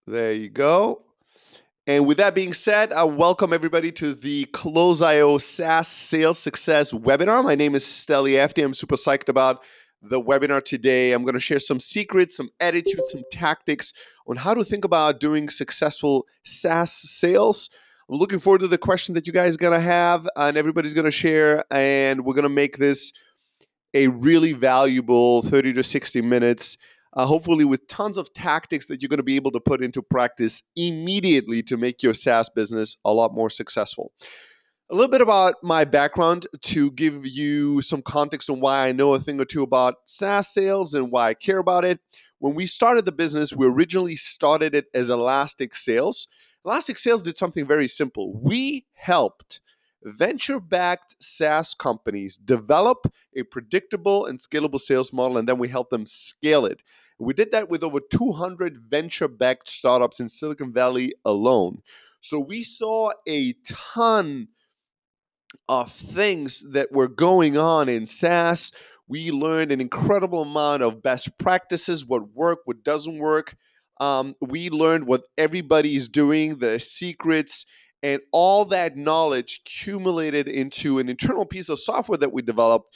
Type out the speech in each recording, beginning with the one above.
There you go. And with that being said, I welcome everybody to the Close.io SaaS Sales Success webinar. My name is Steli Efti. I'm super psyched about the webinar today. I'm going to share some secrets, some attitudes, some tactics on how to think about doing successful SaaS sales. I'm looking forward to the question that you guys are going to have, and everybody's going to share, and we're going to make this a really valuable 30 to 60 minutes, hopefully with tons of tactics that you're going to be able to put into practice immediately to make your SaaS business a lot more successful. A little bit about my background to give you some context on why I know a thing or two about SaaS sales and why I care about it. When we started the business, we originally started it as Elastic Sales. Elastic Sales did something very simple. We helped venture-backed SaaS companies develop a predictable and scalable sales model, and then we helped them scale it. We did that with over 200 venture-backed startups in Silicon Valley alone. So we saw a ton of things that were going on in SaaS. We learned an incredible amount of best practices, what worked, what doesn't work. We learned what everybody is doing, the secrets, and all that knowledge accumulated into an internal piece of software that we developed.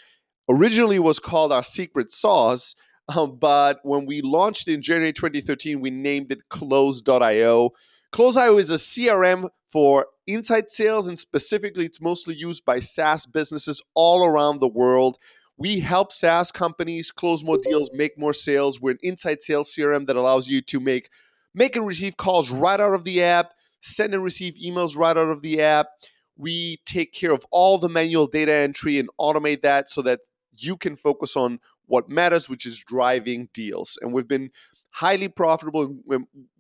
Originally was called our secret sauce, but when we launched in January 2013, we named it Close.io. Close.io is a CRM for inside sales, and specifically, it's mostly used by SaaS businesses all around the world. We help SaaS companies close more deals, make more sales. We're an inside sales CRM that allows you to make and receive calls right out of the app, send and receive emails right out of the app. We take care of all the manual data entry and automate that so that you can focus on what matters, which is driving deals. And we've been highly profitable.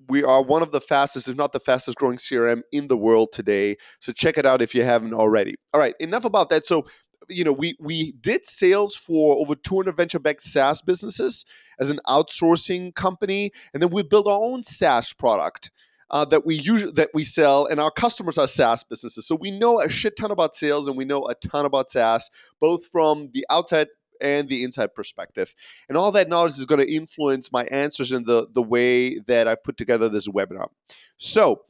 We are one of the fastest, if not the fastest growing CRM in the world today. So check it out if you haven't already. All right, enough about that. So, we did sales for over 200 venture-backed SaaS businesses as an outsourcing company, and then we built our own SaaS product that we sell, and our customers are SaaS businesses. So we know a shit ton about sales, and we know a ton about SaaS, both from the outside and the inside perspective. And all that knowledge is going to influence my answers in the way that I've put together this webinar. So,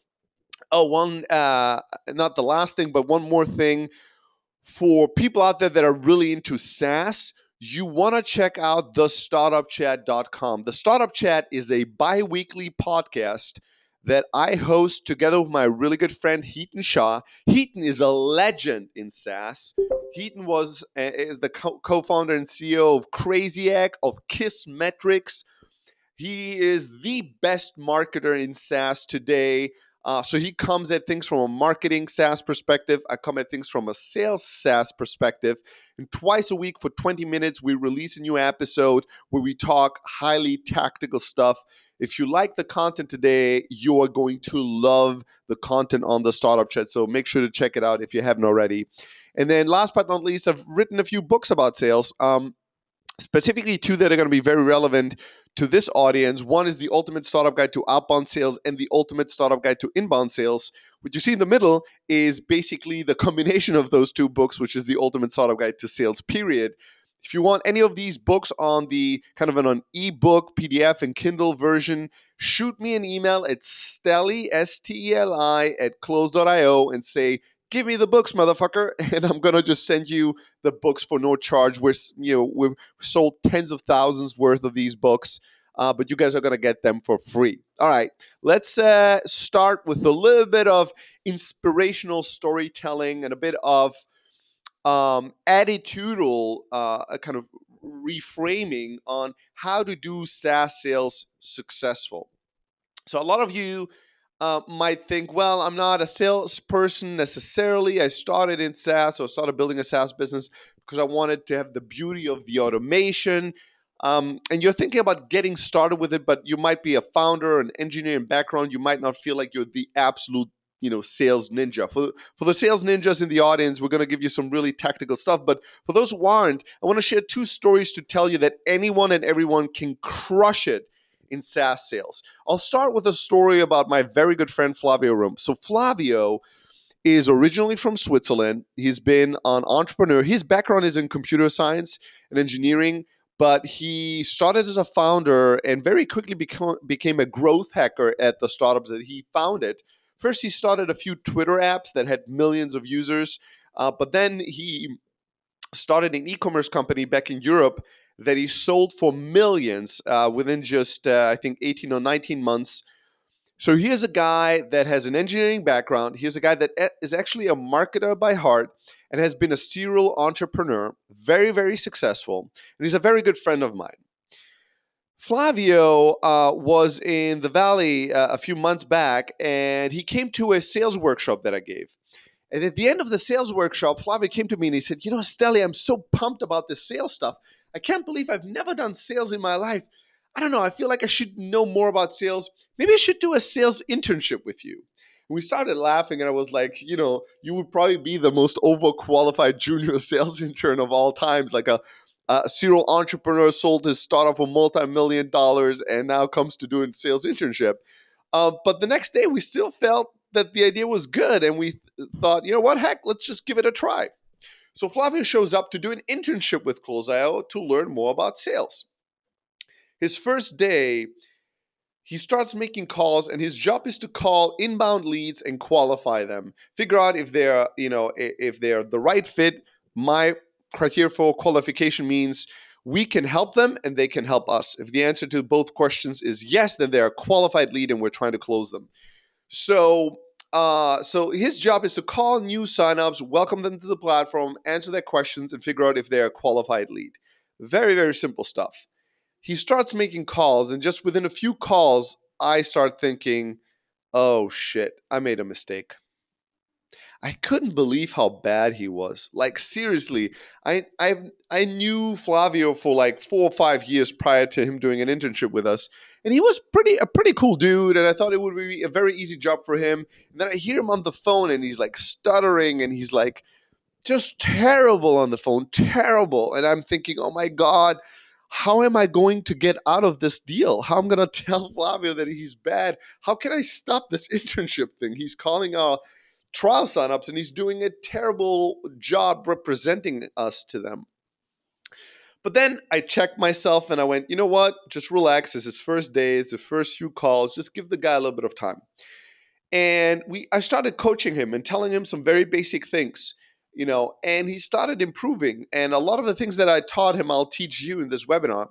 not the last thing, but one more thing for people out there that are really into SaaS. You want to check out thestartupchat.com. The Startup Chat is a bi-weekly podcast that I host together with my really good friend Heaton Shah. Heaton is a legend in SaaS. Heaton is the co-founder and CEO of Crazy of Kiss Metrics. He is the best marketer in SaaS today. So he comes at things from a marketing SaaS perspective. I come at things from a sales SaaS perspective. And twice a week for 20 minutes, we release a new episode where we talk highly tactical stuff. If you like the content today, you are going to love the content on the Startup Chat. So make sure to check it out if you haven't already. And then last but not least, I've written a few books about sales. Specifically two that are going to be very relevant to this audience. One is the Ultimate Startup Guide to Outbound Sales and the Ultimate Startup Guide to Inbound Sales. What you see in the middle is basically the combination of those two books, which is the Ultimate Startup Guide to Sales, period. If you want any of these books on the kind of an ebook, PDF, and Kindle version, shoot me an email at Steli, Steli, at close.io and say, give me the books, motherfucker, and I'm gonna just send you the books for no charge. We've sold tens of thousands worth of these books, but you guys are gonna get them for free. All right, let's start with a little bit of inspirational storytelling and a bit of attitudinal kind of reframing on how to do SaaS sales successful. So a lot of you might think, well, I'm not a salesperson necessarily. I started in SaaS or started building a SaaS business because I wanted to have the beauty of the automation. And you're thinking about getting started with it, but you might be a founder, an engineer in background. You might not feel like you're the absolute sales ninja. For the sales ninjas in the audience, we're going to give you some really tactical stuff. But for those who aren't, I want to share two stories to tell you that anyone and everyone can crush it in SaaS sales. I'll start with a story about my very good friend Flavio Rum. So Flavio is originally from Switzerland. He's been an entrepreneur. His background is in computer science and engineering, but he started as a founder and very quickly became a growth hacker at the startups that he founded. First, he started a few Twitter apps that had millions of users, but then he started an e-commerce company back in Europe that he sold for millions within just I think 18 or 19 months. So he is a guy that has an engineering background. He is a guy that is actually a marketer by heart and has been a serial entrepreneur, very, very successful. And he's a very good friend of mine. Flavio was in the Valley a few months back, and he came to a sales workshop that I gave. And at the end of the sales workshop, Flavio came to me and he said, Steli, I'm so pumped about this sales stuff. I can't believe I've never done sales in my life. I don't know. I feel like I should know more about sales. Maybe I should do a sales internship with you. And we started laughing, and I was like, you would probably be the most overqualified junior sales intern of all times, like a serial entrepreneur sold his startup for multi-million dollars and now comes to doing sales internship. But the next day, we still felt that the idea was good, and we thought, you know what, heck, let's just give it a try. So Flavio shows up to do an internship with Close.io to learn more about sales. His first day, he starts making calls, and his job is to call inbound leads and qualify them, figure out if they're the right fit. My criteria for qualification means we can help them and they can help us. If the answer to both questions is yes, then they're a qualified lead and we're trying to close them. So his job is to call new signups, welcome them to the platform, answer their questions, and figure out if they're a qualified lead. Very, very simple stuff. He starts making calls, and just within a few calls, I start thinking, oh shit, I made a mistake. I couldn't believe how bad he was. Like seriously, I knew Flavio for like 4 or 5 years prior to him doing an internship with us, and he was a pretty cool dude. And I thought it would be a very easy job for him. And then I hear him on the phone, and he's like stuttering, and he's like just terrible on the phone, terrible. And I'm thinking, oh my god, how am I going to get out of this deal? How am I going to tell Flavio that he's bad? How can I stop this internship thing? He's calling our trial signups and he's doing a terrible job representing us to them. But then I checked myself and I went, you know what? Just relax. It's his first day. It's the first few calls. Just give the guy a little bit of time. And I started coaching him and telling him some very basic things, and he started improving. And a lot of the things that I taught him, I'll teach you in this webinar.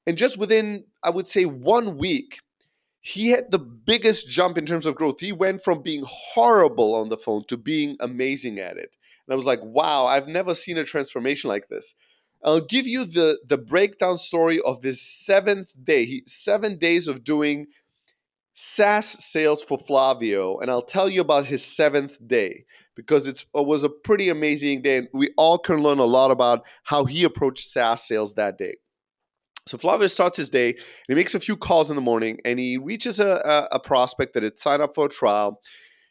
And just within, I would say, 1 week, he had the biggest jump in terms of growth. He went from being horrible on the phone to being amazing at it. And I was like, wow, I've never seen a transformation like this. I'll give you the breakdown story of his 7th day. 7 days of doing SaaS sales for Flavio, and I'll tell you about his 7th day because it was a pretty amazing day, and we all can learn a lot about how he approached SaaS sales that day. So Flavio starts his day, and he makes a few calls in the morning, and he reaches a prospect that had signed up for a trial.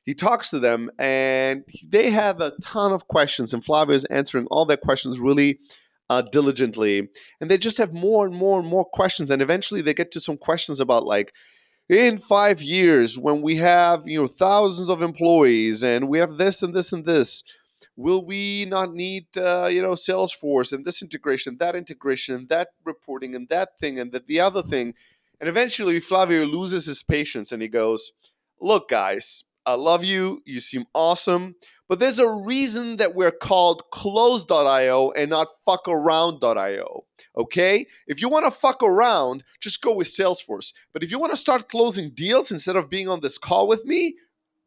He talks to them, and they have a ton of questions, and Flavio is answering all their questions really diligently, and they just have more and more and more questions, and eventually they get to some questions about like, in 5 years, when we have thousands of employees and we have this and this and this, will we not need Salesforce and this integration, that reporting and that thing and the other thing? And eventually Flavio loses his patience and he goes, look guys, I love you, you seem awesome, but there's a reason that we're called Close.io and not fuckaround.io. Okay? If you want to fuck around, just go with Salesforce. But if you want to start closing deals instead of being on this call with me,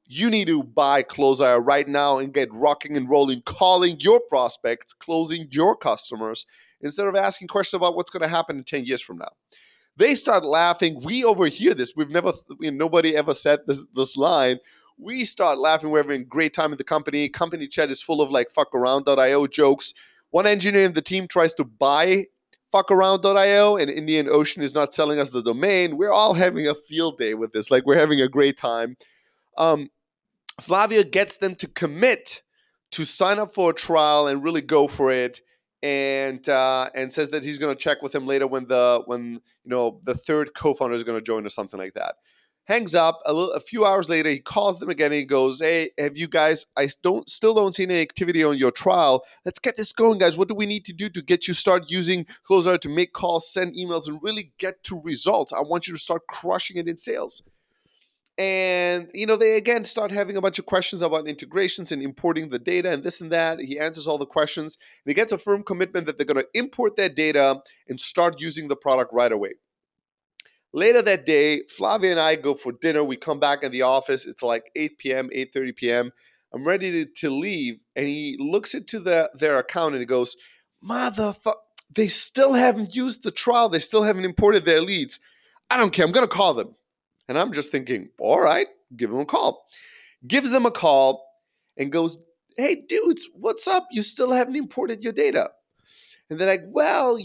you need to buy Close.io right now and get rocking and rolling, calling your prospects, closing your customers, instead of asking questions about what's going to happen in 10 years from now. They start laughing. We overhear this. Nobody ever said this line. We start laughing. We're having a great time in the company. Company chat is full of like fuckaround.io jokes. One engineer in the team tries to buy fuckaround.io, and Indian Ocean is not selling us the domain. We're all having a field day with this. Like, we're having a great time. Flavio gets them to commit to sign up for a trial and really go for it, and says that he's going to check with him later when the third co-founder is going to join or something like that. hangs up. A few hours later, he calls them again and he goes, "Hey, have you guys? Still don't see any activity on your trial. Let's get this going, guys. What do we need to do to get you start using Closer to make calls, send emails, and really get to results? I want you to start crushing it in sales." And they again start having a bunch of questions about integrations and importing the data and this and that. He answers all the questions and he gets a firm commitment that they're going to import that data and start using the product right away. Later that day, Flavia and I go for dinner. We come back in the office. It's like 8 p.m., 8:30 p.m. I'm ready to leave, and he looks into their account and he goes, "Motherfucker, they still haven't used the trial. They still haven't imported their leads. I don't care. I'm going to call them." And I'm just thinking, all right, give them a call. Gives them a call and goes, "Hey, dudes, what's up? You still haven't imported your data." And they're like, "Well,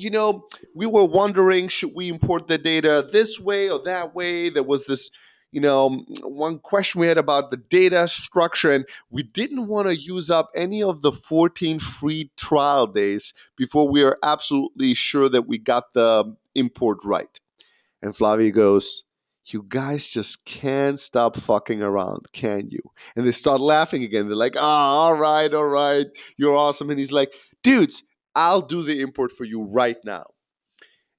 we were wondering, should we import the data this way or that way? There was this, one question we had about the data structure, and we didn't want to use up any of the 14 free trial days before we are absolutely sure that we got the import right." And Flavia goes, "You guys just can't stop fucking around, can you?" And they start laughing again. They're like, all right, you're awesome." And he's like, "Dudes, I'll do the import for you right now."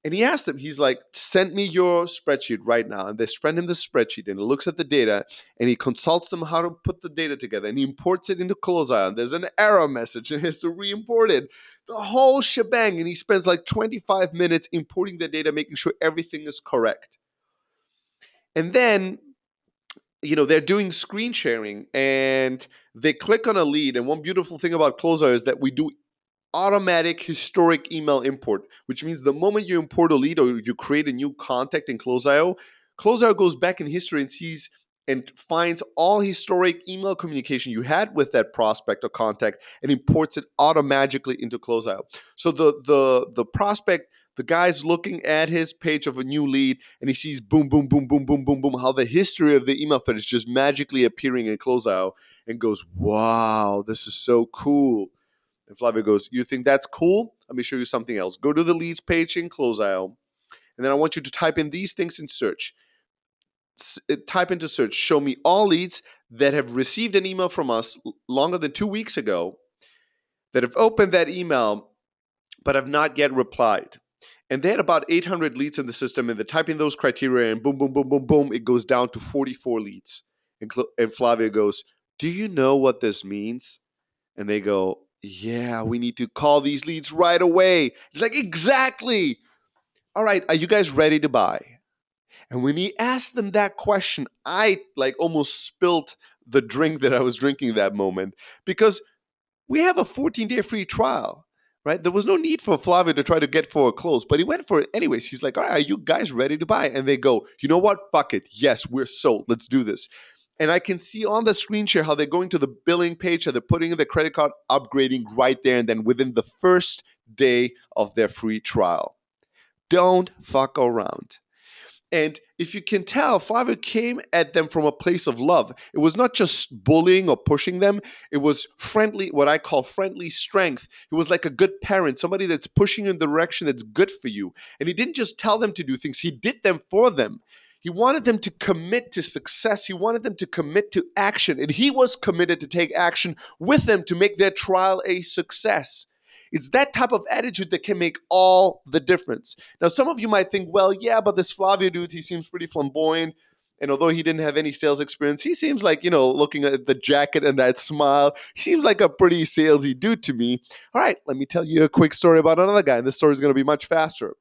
And he asked them, he's like, "Send me your spreadsheet right now." And they send him the spreadsheet and he looks at the data and he consults them how to put the data together and he imports it into Closeout. And there's an error message and he has to re-import it. The whole shebang. And he spends like 25 minutes importing the data, making sure everything is correct. And then they're doing screen sharing and they click on a lead. And one beautiful thing about Closer is that we do automatic historic email import, which means the moment you import a lead or you create a new contact in Closer goes back in history and sees and finds all historic email communication you had with that prospect or contact and imports it automatically into Closer. So the prospect, the guy's looking at his page of a new lead and he sees boom, boom, boom, boom, boom, boom, boom, how the history of the email thread is just magically appearing in Closeout and goes, "Wow, this is so cool." And Flavia goes, "You think that's cool? Let me show you something else. Go to the leads page in Closeout, and then I want you to type in these things in search. Type into search, show me all leads that have received an email from us longer than 2 weeks ago, that have opened that email, but have not yet replied." And they had about 800 leads in the system, and they type in those criteria, and boom, boom, boom, boom, boom, it goes down to 44 leads. And Flavia goes, "Do you know what this means?" And they go, "Yeah, we need to call these leads right away." It's like, "Exactly. All right, are you guys ready to buy?" And when he asked them that question, I like almost spilt the drink that I was drinking that moment because we have a 14-day free trial, right? There was no need for Flavio to try to get for a close, but he went for it anyways. He's like, "All right, are you guys ready to buy?" And they go, "You know what? Fuck it. Yes, we're sold. Let's do this." And I can see on the screen share how they're going to the billing page, how they're putting in the credit card, upgrading right there and then within the first day of their free trial. Don't fuck around. And if you can tell, Flavio came at them from a place of love. It was not just bullying or pushing them. It was friendly, what I call friendly strength. It was like a good parent, somebody that's pushing you in the direction that's good for you. And he didn't just tell them to do things, he did them for them. He wanted them to commit to success. He wanted them to commit to action. And he was committed to take action with them to make their trial a success. It's that type of attitude that can make all the difference. Now, some of you might think, well, yeah, but this Flavio dude, he seems pretty flamboyant. And although he didn't have any sales experience, he seems like, looking at the jacket and that smile, he seems like a pretty salesy dude to me. All right, let me tell you a quick story about another guy, and this story is going to be much faster.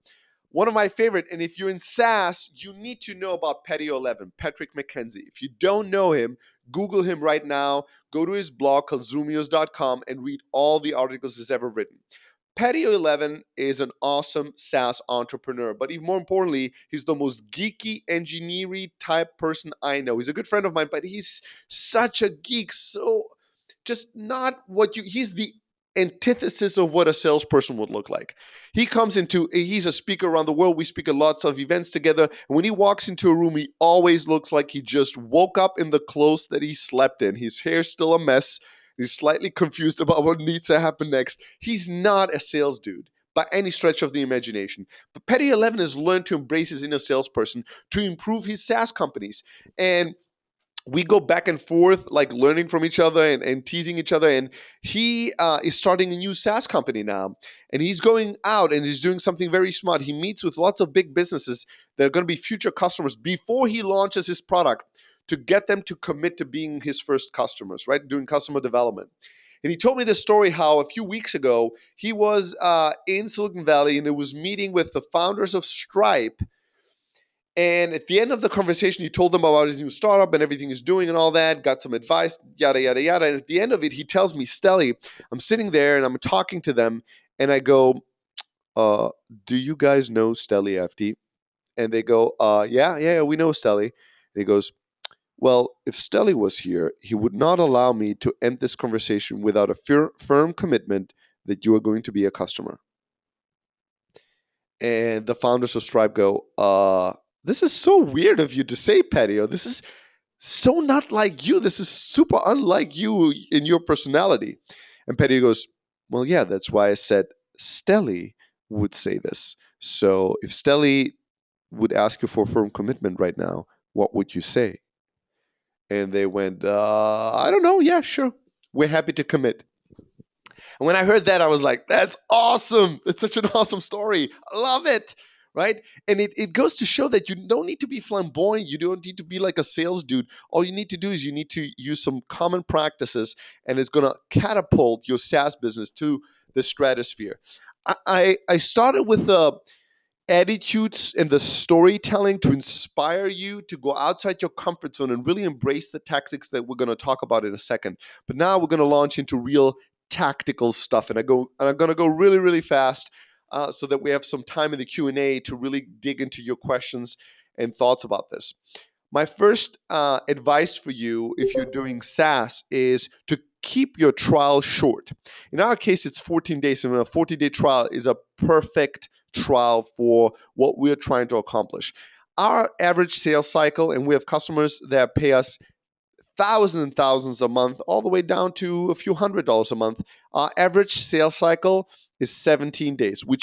One of my favorite, and if you're in SaaS, you need to know about Patio 11, Patrick McKenzie. If you don't know him, Google him right now. Go to his blog, consumios.com, and read all the articles he's ever written. Patio 11 is an awesome SaaS entrepreneur, but even more importantly, he's the most geeky, engineering type person I know. He's a good friend of mine, but he's such a geek. So just not what he's the antithesis of what a salesperson would look like. He's a speaker around the world. We speak at lots of events together. And when he walks into a room, he always looks like he just woke up in the clothes that he slept in. His hair's still a mess. He's slightly confused about what needs to happen next. He's not a sales dude, by any stretch of the imagination. But Petty 11 has learned to embrace his inner salesperson to improve his SaaS companies. And we go back and forth, like learning from each other and teasing each other. And he is starting a new SaaS company now. And he's going out and he's doing something very smart. He meets with lots of big businesses that are going to be future customers before he launches his product to get them to commit to being his first customers, right? Doing customer development. And he told me this story how a few weeks ago he was in Silicon Valley and he was meeting with the founders of Stripe. And at the end of the conversation, he told them about his new startup and everything he's doing and all that, got some advice, yada, yada, yada. And at the end of it, he tells me, Steli, I'm sitting there and I'm talking to them. And I go, do you guys know Steli Efti? And they go, yeah, we know Steli. And he goes, well, if Steli was here, he would not allow me to end this conversation without a firm commitment that you are going to be a customer. And the founders of Stripe go, this is so weird of you to say, Petty, or this is so not like you. This is super unlike you in your personality. And Petty goes, well, yeah, that's why I said Steli would say this. So if Steli would ask you for a firm commitment right now, what would you say? And they went, I don't know. Yeah, sure. We're happy to commit. And when I heard that, I was like, that's awesome. It's such an awesome story. I love it. Right? And it goes to show that you don't need to be flamboyant. You don't need to be like a sales dude. All you need to do is you need to use some common practices, and it's going to catapult your SaaS business to the stratosphere. I started with the attitudes and the storytelling to inspire you to go outside your comfort zone and really embrace the tactics that we're going to talk about in a second. But now we're going to launch into real tactical stuff, and I'm going to go really, really fast so that we have some time in the Q&A to really dig into your questions and thoughts about this. My first advice for you if you're doing SaaS is to keep your trial short. In our case, it's 14 days, and a 14-day trial is a perfect trial for what we're trying to accomplish. Our average sales cycle, and we have customers that pay us thousands and thousands a month, all the way down to a few $100s a month. Our average sales cycle is 17 days, which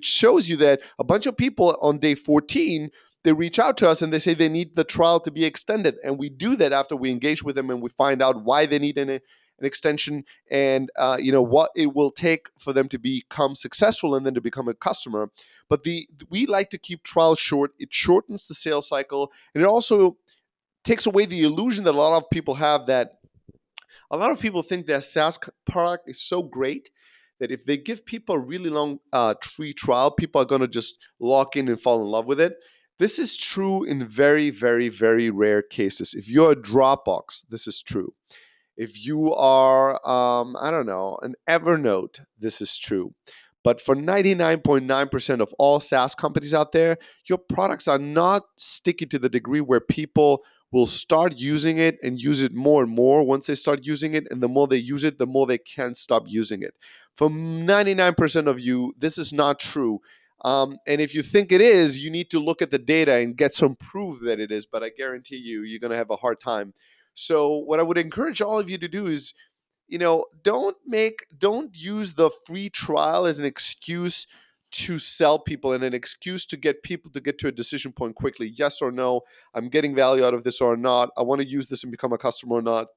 shows you that a bunch of people on day 14, they reach out to us and they say they need the trial to be extended. And we do that after we engage with them and we find out why they need an extension and what it will take for them to become successful and then to become a customer. But we like to keep trials short. It shortens the sales cycle, and it also takes away the illusion that a lot of people have, that a lot of people think their SaaS product is so great that if they give people a really long free trial, people are going to just lock in and fall in love with it. This is true in very, very, very rare cases. If you're a Dropbox, this is true. If you are, an Evernote, this is true. But for 99.9% of all SaaS companies out there, your products are not sticky to the degree where people will start using it and use it more and more once they start using it. And the more they use it, the more they can't stop using it. For 99% of you, this is not true. And if you think it is, you need to look at the data and get some proof that it is. But I guarantee you're going to have a hard time. So what I would encourage all of you to do is, don't use the free trial as an excuse to sell people and an excuse to get people to get to a decision point quickly. Yes or no, I'm getting value out of this or not. I want to use this and become a customer or not.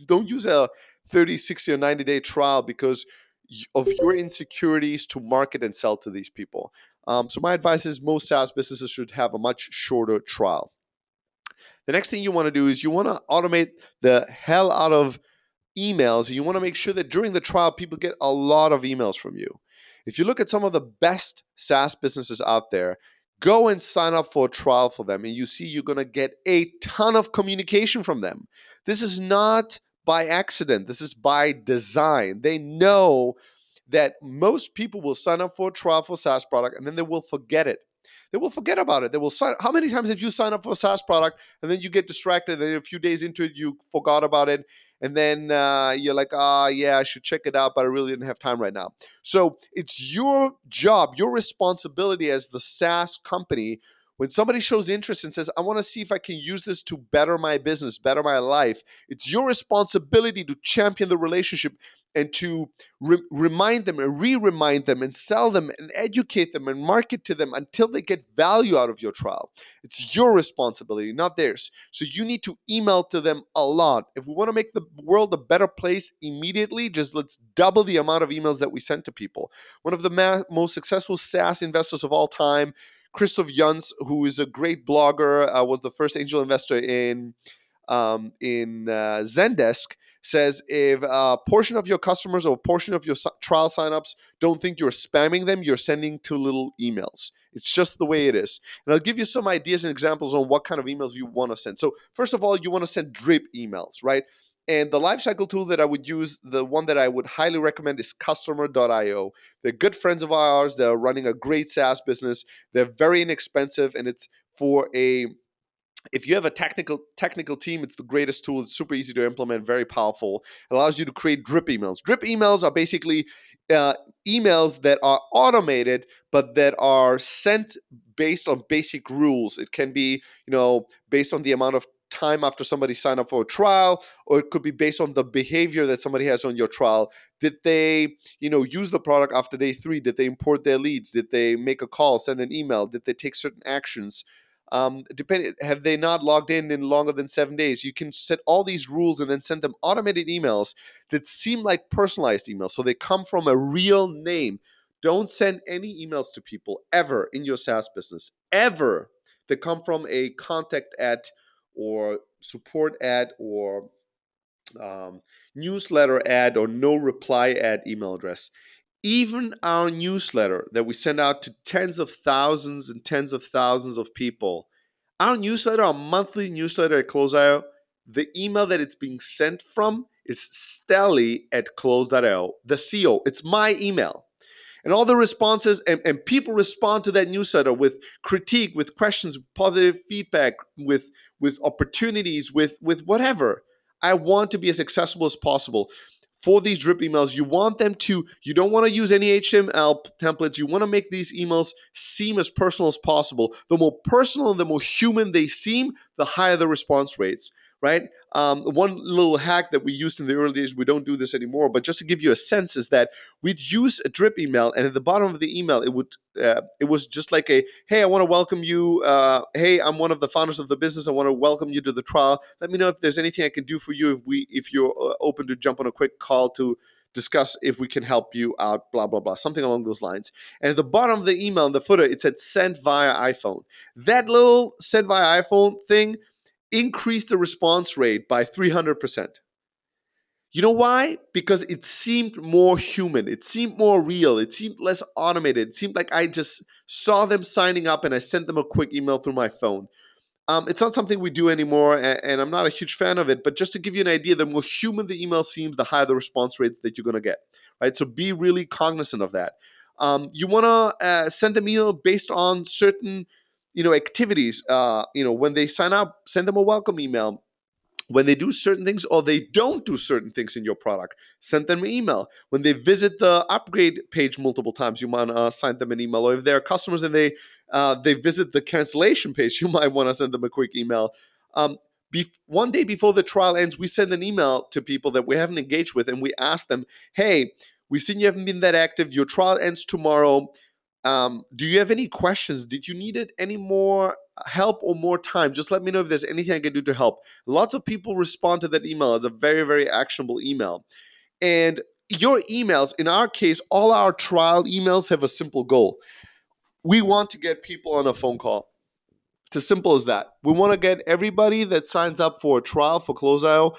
Don't use a 30, 60, or 90-day trial because of your insecurities to market and sell to these people. So my advice is most SaaS businesses should have a much shorter trial. The next thing you want to do is you want to automate the hell out of emails. You want to make sure that during the trial, people get a lot of emails from you. If you look at some of the best SaaS businesses out there, go and sign up for a trial for them, and you see you're going to get a ton of communication from them. This is not by accident. This is by design. They know that most people will sign up for a trial for a SaaS product, and then they will forget it. They will forget about it. They will sign. How many times have you signed up for a SaaS product and then you get distracted and a few days into it you forgot about it, and then you're like, yeah, I should check it out, but I really didn't have time right now. So it's your job, your responsibility as the SaaS company. When somebody shows interest and says, I want to see if I can use this to better my business, better my life, it's your responsibility to champion the relationship and to remind them and re-remind them and sell them and educate them and market to them until they get value out of your trial. It's your responsibility, not theirs. So you need to email to them a lot. If we want to make the world a better place immediately, just let's double the amount of emails that we send to people. One of the most successful SaaS investors of all time, Christoph Jans, who is a great blogger, was the first angel investor in Zendesk, says if a portion of your customers or a portion of your trial signups don't think you're spamming them, you're sending too little emails. It's just the way it is. And I'll give you some ideas and examples on what kind of emails you want to send. So first of all, you want to send drip emails, right? And the lifecycle tool that I would use, the one that I would highly recommend is customer.io. They're good friends of ours. They're running a great SaaS business. They're very inexpensive, and it's for if you have a technical team, it's the greatest tool. It's super easy to implement, very powerful. It allows you to create drip emails. Drip emails are basically emails that are automated, but that are sent based on basic rules. It can be, based on the amount of time after somebody signed up for a trial, or it could be based on the behavior that somebody has on your trial. Did they, use the product after day 3? Did they import their leads? Did they make a call, send an email? Did they take certain actions? Have they not logged in longer than 7 days? You can set all these rules and then send them automated emails that seem like personalized emails. So they come from a real name. Don't send any emails to people ever in your SaaS business, ever, that come from a contact at or support at or newsletter ad or no reply ad email address. Even our newsletter that we send out to tens of thousands and tens of thousands of people, our newsletter, our monthly newsletter at Close.io, the email that it's being sent from is Steli at Close.io, the CEO. It's my email. And all the responses, and people respond to that newsletter with critique, with questions, with positive feedback, with opportunities, with whatever. I want to be as accessible as possible. For these drip emails, you don't want to use any HTML templates. You want to make these emails seem as personal as possible. The more personal and the more human they seem, the higher the response rates, right? One little hack that we used in the early days, we don't do this anymore, but just to give you a sense, is that we'd use a drip email, and at the bottom of the email, it was just like hey, I want to welcome you. Hey, I'm one of the founders of the business. I want to welcome you to the trial. Let me know if there's anything I can do for you if you're open to jump on a quick call to discuss if we can help you out, blah, blah, blah, something along those lines. And at the bottom of the email, in the footer, it said sent via iPhone. That little sent via iPhone thing increased the response rate by 300%. You know why? Because it seemed more human. It seemed more real. It seemed less automated. It seemed like I just saw them signing up and I sent them a quick email through my phone. It's not something we do anymore, and I'm not a huge fan of it, but just to give you an idea, the more human the email seems, the higher the response rates that you're going to get, right? So be really cognizant of that. You want to send them email based on certain activities. When they sign up, send them a welcome email. When they do certain things or they don't do certain things in your product, send them an email. When they visit the upgrade page multiple times, you might send them an email. Or if they're customers and they visit the cancellation page, you might want to send them a quick email. One day before the trial ends, we send an email to people that we haven't engaged with, and we ask them, hey, we've seen you haven't been that active. Your trial ends tomorrow. Do you have any questions? Did you need any more help or more time? Just let me know if there's anything I can do to help. Lots of people respond to that email as a very, very actionable email. And your emails, in our case, all our trial emails have a simple goal. We want to get people on a phone call. It's as simple as that. We want to get everybody that signs up for a trial for Close.io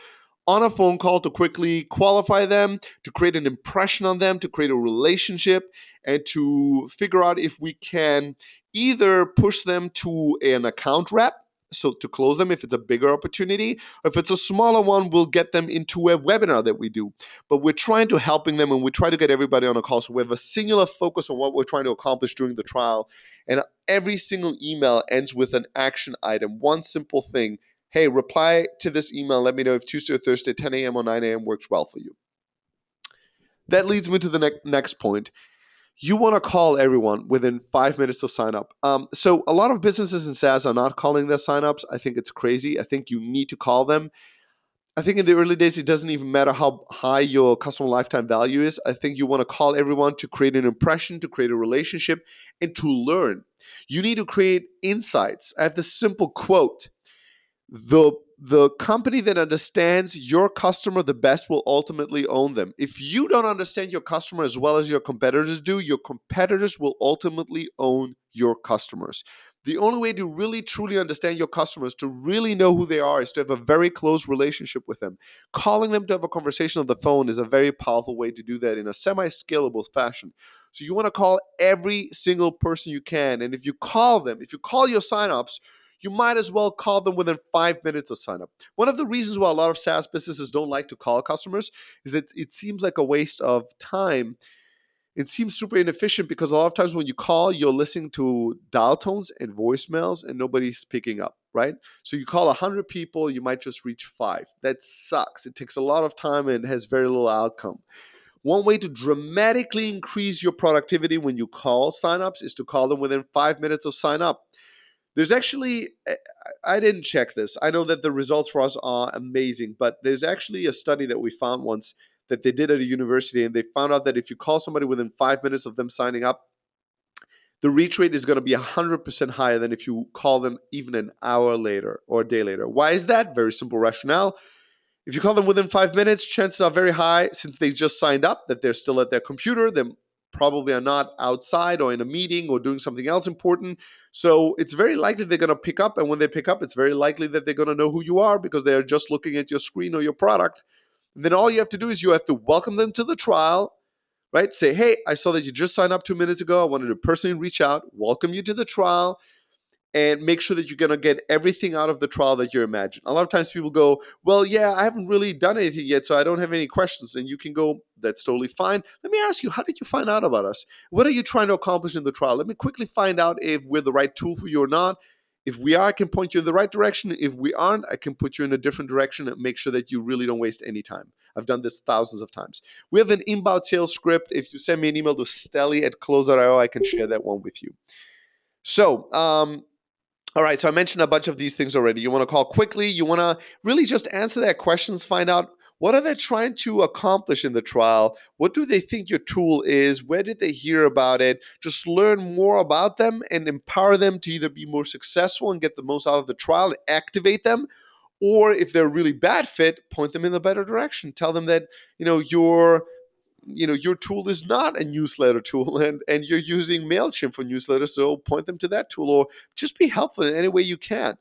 on a phone call to quickly qualify them, to create an impression on them, to create a relationship, and to figure out if we can either push them to an account rep, so to close them if it's a bigger opportunity. If it's a smaller one, we'll get them into a webinar that we do. But we're trying to helping them, and we try to get everybody on a call. So we have a singular focus on what we're trying to accomplish during the trial. And every single email ends with an action item, one simple thing. Hey, reply to this email. Let me know if Tuesday or Thursday, 10 a.m. or 9 a.m. works well for you. That leads me to the next point. You want to call everyone within 5 minutes of sign up. So a lot of businesses in SaaS are not calling their signups. I think it's crazy. I think you need to call them. I think in the early days, it doesn't even matter how high your customer lifetime value is. I think you want to call everyone to create an impression, to create a relationship, and to learn. You need to create insights. I have this simple quote: the company that understands your customer the best will ultimately own them. If you don't understand your customer as well as your competitors do, your competitors will ultimately own your customers. The only way to really truly understand your customers, to really know who they are, is to have a very close relationship with them. Calling them to have a conversation on the phone is a very powerful way to do that in a semi-scalable fashion. So you want to call every single person you can, and if you call them, if you call your signups, you might as well call them within 5 minutes of sign up. One of the reasons why a lot of SaaS businesses don't like to call customers is that it seems like a waste of time. It seems super inefficient because a lot of times when you call, you're listening to dial tones and voicemails and nobody's picking up, right? So you call 100 people, you might just reach 5. That sucks. It takes a lot of time and has very little outcome. One way to dramatically increase your productivity when you call signups is to call them within 5 minutes of sign up. There's actually, I didn't check this. I know that the results for us are amazing, but there's actually a study that we found once that they did at a university, and they found out that if you call somebody within 5 minutes of them signing up, the reach rate is going to be 100% higher than if you call them even an hour later or a day later. Why is that? Very simple rationale. If you call them within 5 minutes, chances are very high, since they just signed up, that they're still at their computer. They probably are not outside or in a meeting or doing something else important. So it's very likely they're going to pick up. And when they pick up, it's very likely that they're going to know who you are because they're just looking at your screen or your product. And then all you have to do is you have to welcome them to the trial, right? Say, hey, I saw that you just signed up 2 minutes ago. I wanted to personally reach out, welcome you to the trial, and make sure that you're going to get everything out of the trial that you imagine. A lot of times people go, well, yeah, I haven't really done anything yet, so I don't have any questions. And you can go, that's totally fine. Let me ask you, how did you find out about us? What are you trying to accomplish in the trial? Let me quickly find out if we're the right tool for you or not. If we are, I can point you in the right direction. If we aren't, I can put you in a different direction and make sure that you really don't waste any time. I've done this thousands of times. We have an inbound sales script. If you send me an email to steli@close.io, I can share that one with you. So, all right, so I mentioned a bunch of these things already. You want to call quickly. You want to really just answer their questions, find out what are they trying to accomplish in the trial? What do they think your tool is? Where did they hear about it? Just learn more about them and empower them to either be more successful and get the most out of the trial and activate them, or if they're a really bad fit, point them in the better direction. Tell them that, your tool is not a newsletter tool and you're using MailChimp for newsletters, so point them to that tool, or just be helpful in any way you can.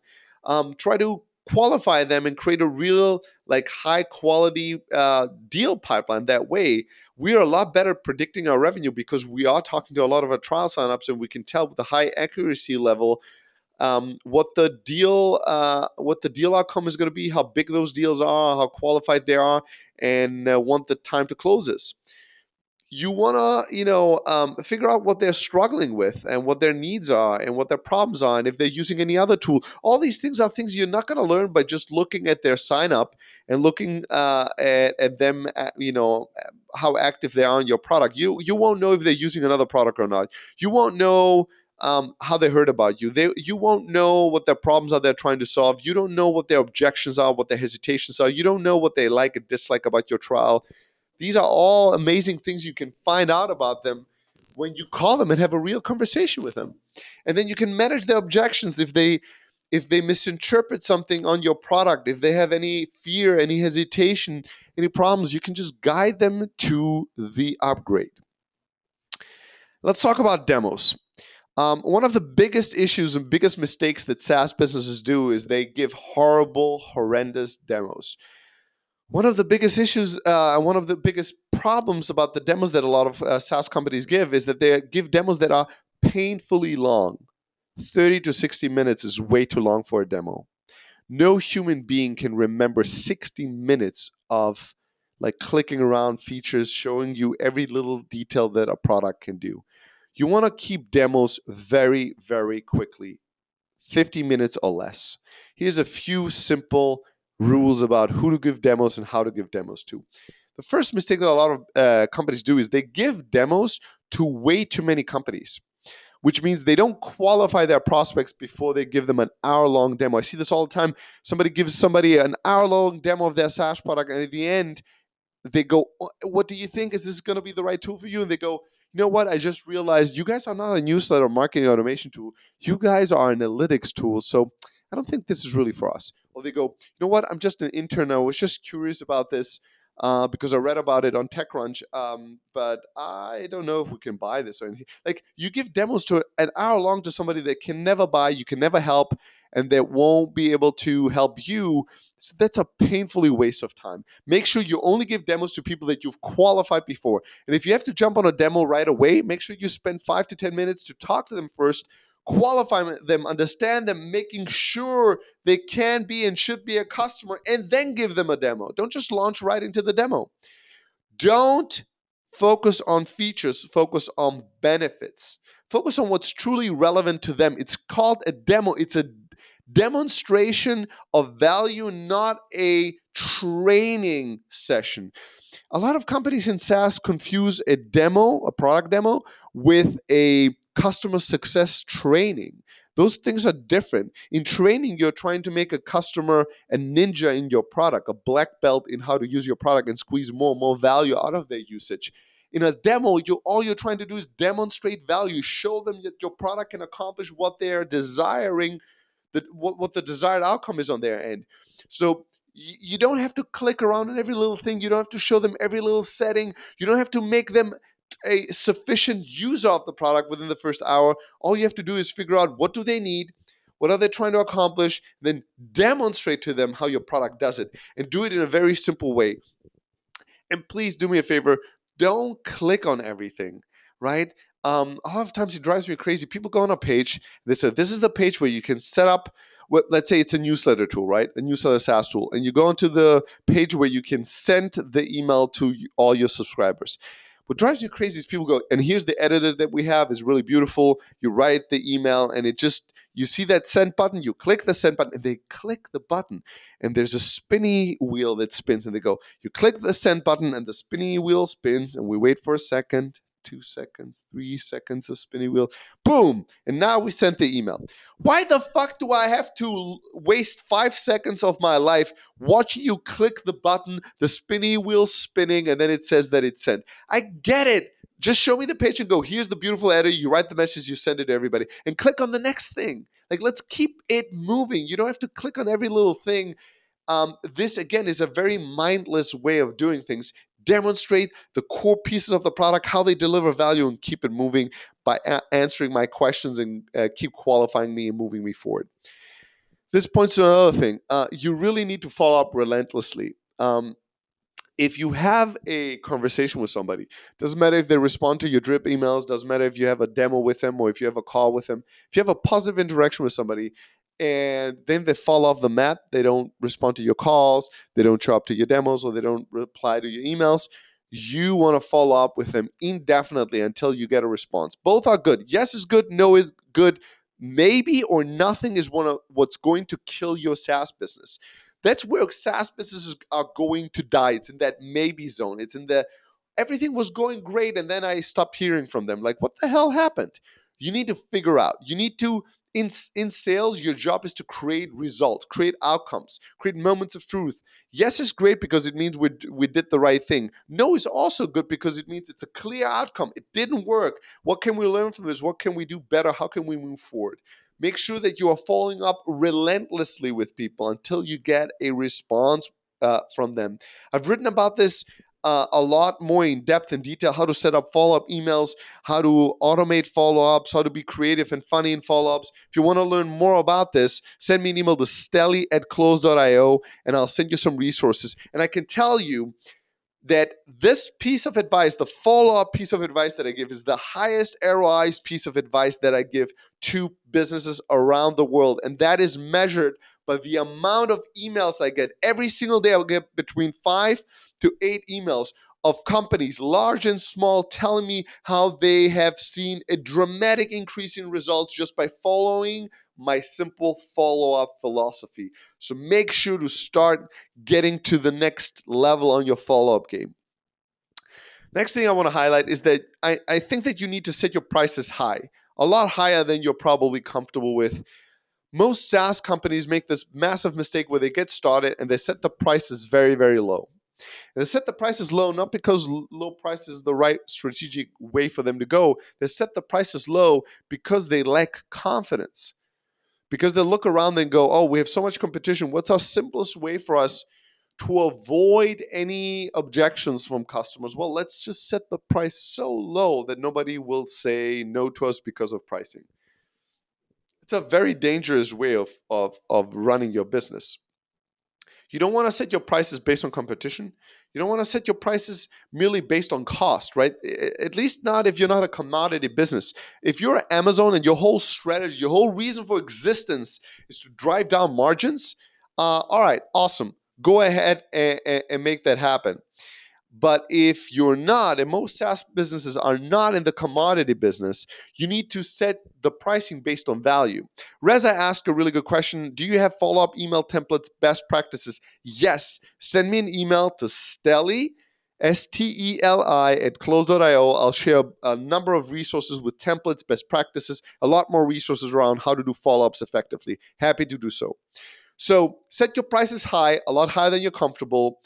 Try to qualify them and create a real high quality deal pipeline. That way we are a lot better at predicting our revenue because we are talking to a lot of our trial signups and we can tell with the high accuracy level what the deal outcome is going to be, how big those deals are, how qualified they are, and what the time to close is. You want to figure out what they're struggling with and what their needs are and what their problems are, and if they're using any other tool. All these things are things you're not going to learn by just looking at their sign up and looking at them, how active they are on your product. You won't know if they're using another product or not. You won't know how they heard about you. You won't know what their problems are they're trying to solve. You don't know what their objections are, what their hesitations are. You don't know what they like and dislike about your trial. These are all amazing things you can find out about them when you call them and have a real conversation with them. And then you can manage their objections if they misinterpret something on your product, if they have any fear, any hesitation, any problems, you can just guide them to the upgrade. Let's talk about demos. One of the biggest issues and biggest mistakes that SaaS businesses do is they give horrible, horrendous demos. One of the biggest issues and one of the biggest problems about the demos that a lot of SaaS companies give is that they give demos that are painfully long. 30 to 60 minutes is way too long for a demo. No human being can remember 60 minutes of clicking around features, showing you every little detail that a product can do. You want to keep demos very, very quickly, 50 minutes or less. Here's a few simple rules about who to give demos and how to give demos to. The first mistake that a lot of companies do is they give demos to way too many companies. which means they don't qualify their prospects before they give them an hour-long demo. I see this all the time. Somebody gives somebody an hour-long demo of their SaaS product, and at the end, they go, what do you think? Is this going to be the right tool for you? And they go, you know what? I just realized you guys are not a newsletter marketing automation tool. You guys are an analytics tool. So I don't think this is really for us. Or they go, you know what? I'm just an intern. I was just curious about this because I read about it on TechCrunch, but I don't know if we can buy this or anything. Like, you give demos to an hour long to somebody that can never buy, you can never help, and that won't be able to help you. So that's a painfully waste of time. Make sure you only give demos to people that you've qualified before. And if you have to jump on a demo right away, make sure you spend 5 to 10 minutes to talk to them first, qualify them, understand them, making sure they can be and should be a customer, and then give them a demo. Don't just launch right into the demo. Don't focus on features, focus on benefits. Focus on what's truly relevant to them. It's called a demo. It's a demonstration of value, not a training session. A lot of companies in SaaS confuse a demo, a product demo, with a customer success training. Those things are different. In training, you're trying to make a customer a ninja in your product, a black belt in how to use your product and squeeze more and more value out of their usage. In a demo, all you're trying to do is demonstrate value, show them that your product can accomplish what they're desiring, what the desired outcome is on their end. So you don't have to click around on every little thing. You don't have to show them every little setting. You don't have to make them a sufficient user of the product within the first hour. All you have to do is figure out what do they need, what are they trying to accomplish, then demonstrate to them how your product does it, and do it in a very simple way. And please do me a favor, don't click on everything, right? A lot of times it drives me crazy. People go on a page, they say, this is the page where you can set up what, let's say it's a newsletter tool, right? A newsletter SaaS tool. And you go onto the page where you can send the email to all your subscribers. What drives me crazy is people go, and here's the editor that we have, is really beautiful. You write the email and it just, you see that send button, you click the send button, and they click the button. And there's a spinny wheel that spins, and they go, you click the send button and the spinny wheel spins, and we wait for a second, 2 seconds, 3 seconds of spinny wheel, boom, and now we sent the email. Why the fuck do I have to waste 5 seconds of my life watching you click the button, the spinny wheel spinning, and then it says that it's sent? I get it. Just show me the page and go, here's the beautiful editor, you write the message, you send it to everybody, and click on the next thing. Like, let's keep it moving. You don't have to click on every little thing. This, again, is a very mindless way of doing things. Demonstrate the core pieces of the product, how they deliver value, and keep it moving by answering my questions and keep qualifying me and moving me forward. This points to another thing. You really need to follow up relentlessly. If you have a conversation with somebody, doesn't matter if they respond to your drip emails, doesn't matter if you have a demo with them or if you have a call with them, if you have a positive interaction with somebody and then they fall off the map, they don't respond to your calls, they don't show up to your demos, or they don't reply to your emails, you want to follow up with them indefinitely until you get a response. Both are good. Yes is good, no is good. Maybe or nothing is what's going to kill your SaaS business. That's where SaaS businesses are going to die. It's in that maybe zone. It's in the everything was going great and then I stopped hearing from them. Like, what the hell happened? You need to figure out. You need to, in sales, your job is to create results, create outcomes, create moments of truth. Yes is great because it means we did the right thing. No is also good because it means it's a clear outcome. It didn't work. What can we learn from this? What can we do better? How can we move forward? Make sure that you are following up relentlessly with people until you get a response from them. I've written about this a lot more in depth and detail, how to set up follow-up emails, how to automate follow-ups, how to be creative and funny in follow-ups. If you want to learn more about this, send me an email to steli@close.io and I'll send you some resources. And I can tell you that this piece of advice, the follow-up piece of advice that I give, is the highest ROI piece of advice that I give to businesses around the world. And that is measured by the amount of emails I get. Every single day I'll get between 5 to 8 emails of companies, large and small, telling me how they have seen a dramatic increase in results just by following my simple follow-up philosophy. So make sure to start getting to the next level on your follow-up game. Next thing I want to highlight is that I think that you need to set your prices high. a lot higher than you're probably comfortable with. Most SaaS companies make this massive mistake where they get started and they set the prices very, very low. And they set the prices low not because low price is the right strategic way for them to go. They set the prices low because they lack confidence. Because they look around and go, oh, we have so much competition. What's our simplest way for us to avoid any objections from customers? Well, let's just set the price so low that nobody will say no to us because of pricing. It's a very dangerous way of running your business. You don't want to set your prices based on competition. You don't want to set your prices merely based on cost, right? At least not if you're not a commodity business. If you're Amazon and your whole strategy, your whole reason for existence is to drive down margins, all right, awesome. Go ahead and make that happen. But if you're not, and most SaaS businesses are not in the commodity business, you need to set the pricing based on value. Reza asked a really good question. Do you have follow-up email templates, best practices? Yes. Send me an email to Steli, Steli at close.io. I'll share a number of resources with templates, best practices, a lot more resources around how to do follow-ups effectively. Happy to do so. So set your prices high, a lot higher than you're comfortable.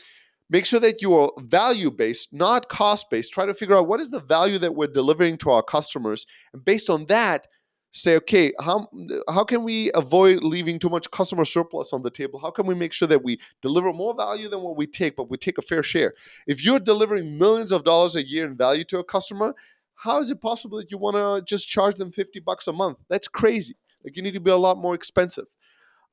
Make sure that you are value-based, not cost-based. Try to figure out what is the value that we're delivering to our customers. And based on that, say, okay, how can we avoid leaving too much customer surplus on the table? How can we make sure that we deliver more value than what we take, but we take a fair share? If you're delivering millions of dollars a year in value to a customer, how is it possible that you want to just charge them $50 a month? That's crazy. Like, you need to be a lot more expensive.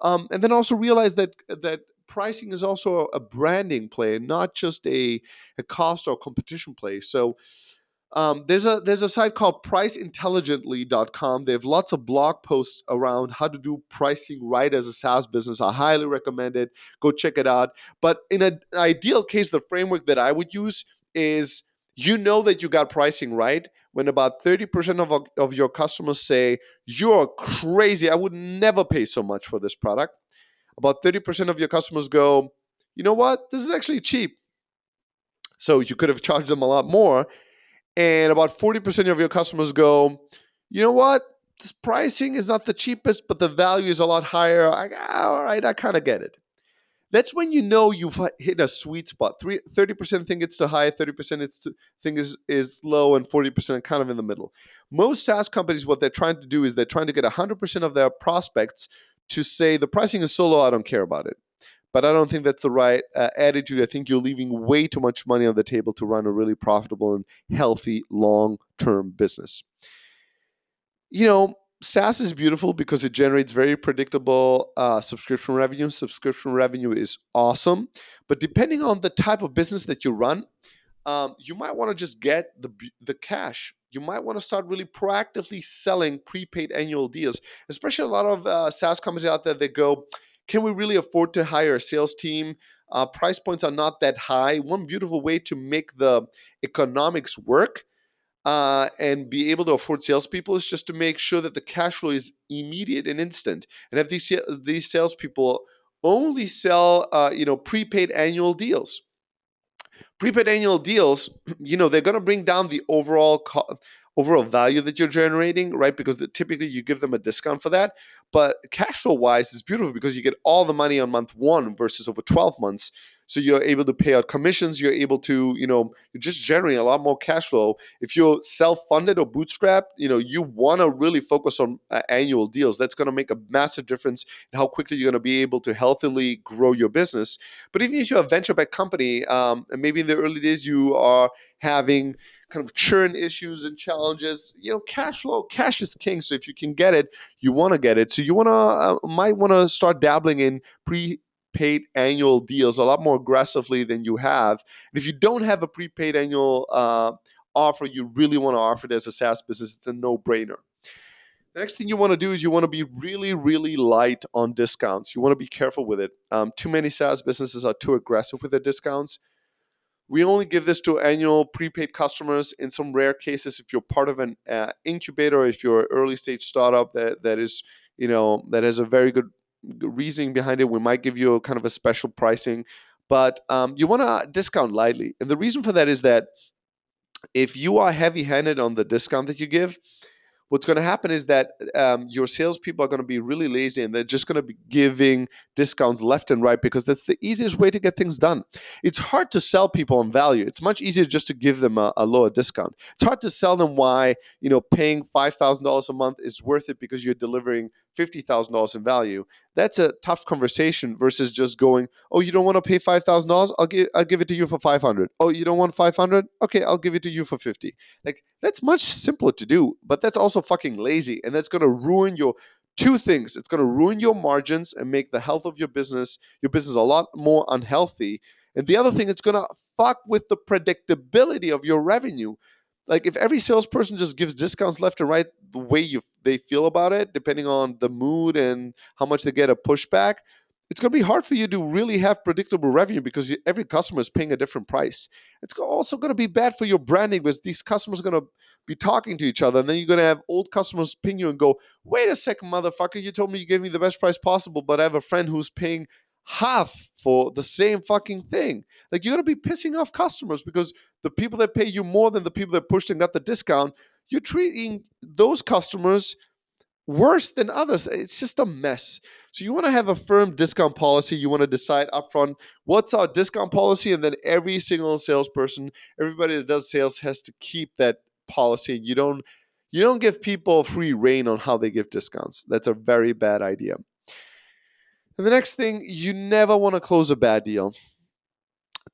And then also realize that pricing is also a branding play, not just a cost or competition play. So there's a site called priceintelligently.com. They have lots of blog posts around how to do pricing right as a SaaS business. I highly recommend it. Go check it out. But in an ideal case, the framework that I would use is, you know that you got pricing right when about 30% of your customers say, you're crazy, I would never pay so much for this product. About 30% of your customers go, you know what, this is actually cheap. So you could have charged them a lot more. And about 40% of your customers go, you know what, this pricing is not the cheapest, but the value is a lot higher. All right, I kind of get it. That's when you know you've hit a sweet spot. 30% think it's too high, 30% think is low, and 40% kind of in the middle. Most SaaS companies, what they're trying to do is they're trying to get 100% of their prospects to say the pricing is so low, I don't care about it. But I don't think that's the right attitude. I think you're leaving way too much money on the table to run a really profitable and healthy long-term business. You know, SaaS is beautiful because it generates very predictable subscription revenue. Subscription revenue is awesome. But depending on the type of business that you run, you might want to just get the cash. You might want to start really proactively selling prepaid annual deals, especially a lot of SaaS companies out there that go, can we really afford to hire a sales team? Price points are not that high. One beautiful way to make the economics work and be able to afford salespeople is just to make sure that the cash flow is immediate and instant. And have these salespeople only sell prepaid annual deals. Prepaid annual deals, they're going to bring down the overall value that you're generating, right? Because typically you give them a discount for that. But cash flow wise, it's beautiful because you get all the money on month one versus over 12 months. So you're able to pay out commissions. You're able to, you're just generating a lot more cash flow. If you're self-funded or bootstrapped, you want to really focus on annual deals. That's going to make a massive difference in how quickly you're going to be able to healthily grow your business. But even if you're a venture-backed company, and maybe in the early days you are having kind of churn issues and challenges, cash is king. So if you can get it, you want to get it. So you might want to start dabbling in prepaid annual deals a lot more aggressively than you have. And if you don't have a prepaid annual offer, you really want to offer it as a SaaS business. It's a no-brainer. The next thing you want to do is you want to be really, really light on discounts. You want to be careful with it. Too many SaaS businesses are too aggressive with their discounts. We only give this to annual prepaid customers in some rare cases. If you're part of an incubator, if you're an early stage startup that is, that has a very good reasoning behind it, we might give you a kind of a special pricing. But you want to discount lightly. And the reason for that is that if you are heavy-handed on the discount that you give, what's going to happen is that your salespeople are going to be really lazy and they're just going to be giving discounts left and right because that's the easiest way to get things done. It's hard to sell people on value. It's much easier just to give them a lower discount. It's hard to sell them why paying $5,000 a month is worth it because you're delivering $50,000 in value. That's a tough conversation versus just going, oh, you don't want to pay $5,000? I'll give it to you for 500. Oh, you don't want 500? Okay, I'll give it to you for 50. Like, that's much simpler to do, but that's also fucking lazy, and that's going to ruin your two things. It's going to ruin your margins and make the health of your business a lot more unhealthy. And the other thing, it's going to fuck with the predictability of your revenue. Like, if every salesperson just gives discounts left and right the way they feel about it, depending on the mood and how much they get a pushback, it's going to be hard for you to really have predictable revenue because every customer is paying a different price. It's also going to be bad for your branding because these customers are going to be talking to each other, and then you're going to have old customers ping you and go, wait a second, motherfucker, you told me you gave me the best price possible, but I have a friend who's paying half for the same fucking thing. Like, you're going to be pissing off customers because the people that pay you more than the people that pushed and got the discount, you're treating those customers worse than others. It's just a mess. So you want to have a firm discount policy. You want to decide upfront what's our discount policy, and then every single salesperson, everybody that does sales has to keep that policy. You don't give people free reign on how they give discounts. That's a very bad idea. And the next thing, you never want to close a bad deal.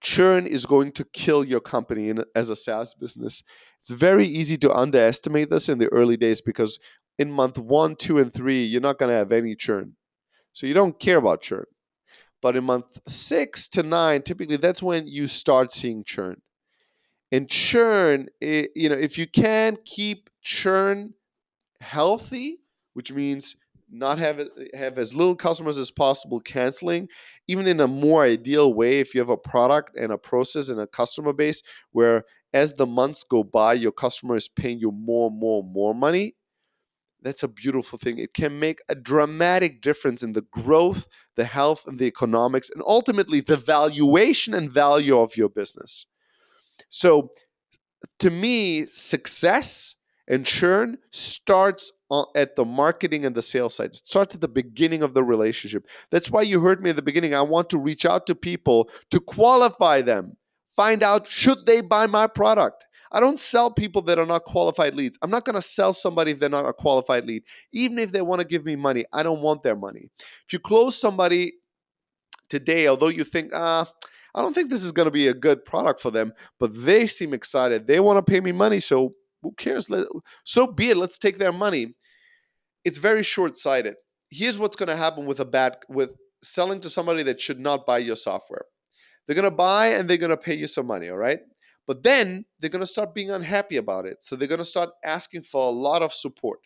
Churn is going to kill your company as a SaaS business. It's very easy to underestimate this in the early days because in month 1, 2, and 3, you're not going to have any churn. So you don't care about churn. But in month 6 to 9, typically that's when you start seeing churn. And churn, if you can keep churn healthy, which means not have as little customers as possible canceling, even in a more ideal way, if you have a product and a process and a customer base where as the months go by your customer is paying you more money, that's a beautiful thing. It can make a dramatic difference in the growth, the health, and the economics, and ultimately the valuation and value of your business. So to me, success and churn starts at the marketing and the sales side. It starts at the beginning of the relationship. That's why you heard me at the beginning. I want to reach out to people to qualify them, find out should they buy my product. I don't sell people that are not qualified leads. I'm not going to sell somebody if they're not a qualified lead. Even if they want to give me money, I don't want their money. If you close somebody today, although you think, I don't think this is going to be a good product for them, but they seem excited. They want to pay me money, so who cares? So be it. Let's take their money. It's very short-sighted. Here's what's going to happen with selling to somebody that should not buy your software. They're going to buy and they're going to pay you some money, all right? But then they're going to start being unhappy about it. So they're going to start asking for a lot of support.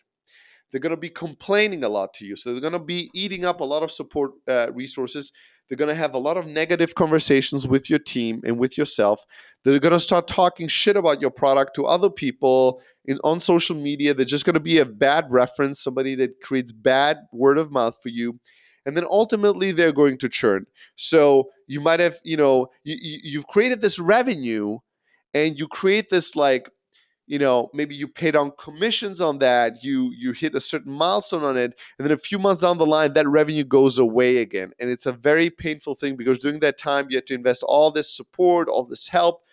They're going to be complaining a lot to you. So they're going to be eating up a lot of support resources. They're going to have a lot of negative conversations with your team and with yourself. They're going to start talking shit about your product to other people on social media. They're just going to be a bad reference, somebody that creates bad word of mouth for you. And then ultimately they're going to churn. So you might have, you've created this revenue and you create this maybe you paid on commissions on that, you hit a certain milestone on it, and then a few months down the line, that revenue goes away again. And it's a very painful thing because during that time, you have to invest all this support, all this help,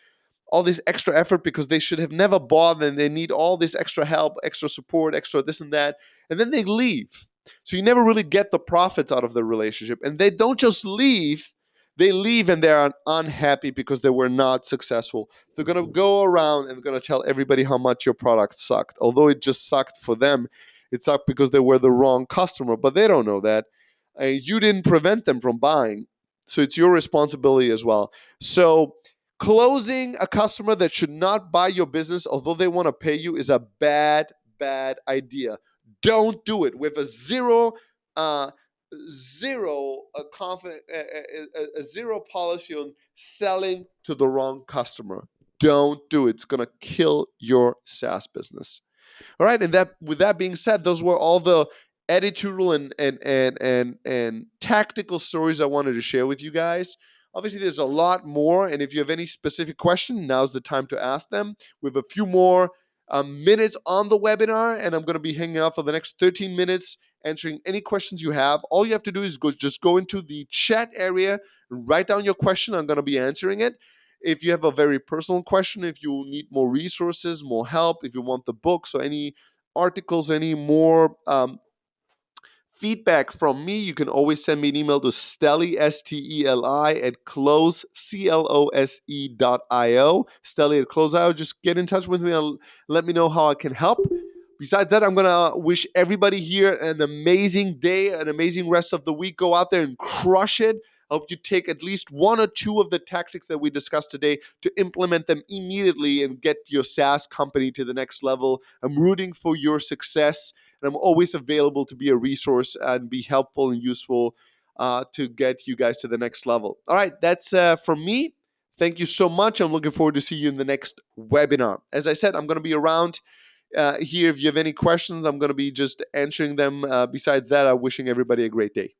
all this extra effort because they should have never bought and they need all this extra help, extra support, extra this and that. And then they leave. So you never really get the profits out of the relationship. And they don't just leave, they leave and they're unhappy because they were not successful. They're going to go around and they're going to tell everybody how much your product sucked. Although it just sucked for them, it sucked because they were the wrong customer. But they don't know that. You didn't prevent them from buying. So it's your responsibility as well. So closing a customer that should not buy your business, although they want to pay you, is a bad idea. Don't do it. With a zero policy on selling to the wrong customer. Don't do it. It's gonna kill your SaaS business. All right, and with that being said, those were all the editorial and tactical stories I wanted to share with you guys. Obviously, there's a lot more, and if you have any specific question, now's the time to ask them. We have a few more minutes on the webinar, and I'm going to be hanging out for the next 13 minutes answering any questions you have. All you have to do is just go into the chat area and write down your question. I'm going to be answering it. If you have a very personal question, if you need more resources, more help, if you want the books or any articles, any more feedback from me, you can always send me an email to Steli, Steli, at close, close.io. Steli at close.io. Just get in touch with me and let me know how I can help. Besides that, I'm going to wish everybody here an amazing day, an amazing rest of the week. Go out there and crush it. I hope you take at least one or two of the tactics that we discussed today to implement them immediately and get your SaaS company to the next level. I'm rooting for your success, and I'm always available to be a resource and be helpful and useful to get you guys to the next level. All right, that's from me. Thank you so much. I'm looking forward to see you in the next webinar. As I said, I'm going to be around here. If you have any questions, I'm going to be just answering them. Besides that, I'm wishing everybody a great day.